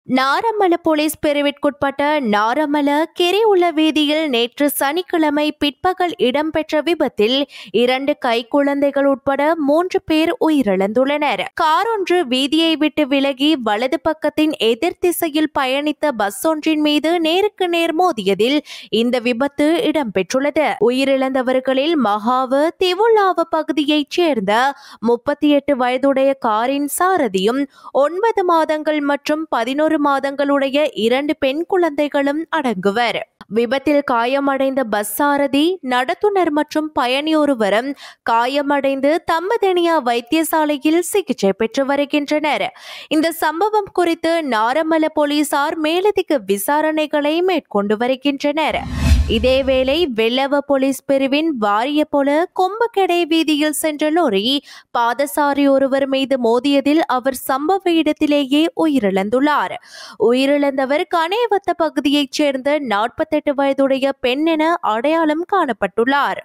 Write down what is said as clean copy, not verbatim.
Narammala police பிரிவிற்குட்பட்ட Narammala கெரிஉள்ள வீதியில் நேற்று சனிக்கிழமை பிற்பகல் இடம்பெற்ற விபத்தில் 2 கைக்குழந்தைகள் உட்பட 3 பேர் உயிரிழந்துள்ளனர். கார் ஒன்று வீதியை விட்டு விலகி வலது பக்கத்தின் எதிர் திசையில் பயணித்த பஸ் ஒன்றின் மீது நேருக்கு நேர் மோதியதில் இந்த விபத்து இடம்பெற்றுள்ளது. உயிரிழந்தவர்களில் மகாவ திவுலாவ பகுதியைச் சேர்ந்த 38 வயதுடைய காரின் சாரதியும் 9 மாதங்கள் மற்றும் 11 மாதங்களுடைய 2 பெண் குழந்தைகளும் அடங்குவர். விபத்தில் காயமடைந்த பஸ் சாரதி, நடத்துனர் மற்றும் பயணி ஒருவரும் காயமடைந்து தம்பதனியா வைத்தியசாலையில் சிகிச்சை பெற்று வருகின்றனர். இந்த சம்பவம் குறித்து நாரமல போலீசார் மேலதிக விசாரணைகளை மேற்கொண்டு வருகின்றனர். இதேவேளை வெள்ளவ போலீஸ் பிரிவின் வாரியபொல கொம்பகெடை வீதியில் சென்ற லோரி பாதசாரி ஒருவர் மீது மோதியதில் அவர் சம்பவ இடத்திலேயே உயிரிழந்துள்ளார். உயிரிழந்தவர் கனேவத்த பகுதியைச் சேர்ந்த 48 வயதுடைய பெண் என அடையாளம் காணப்பட்டுள்ளார்.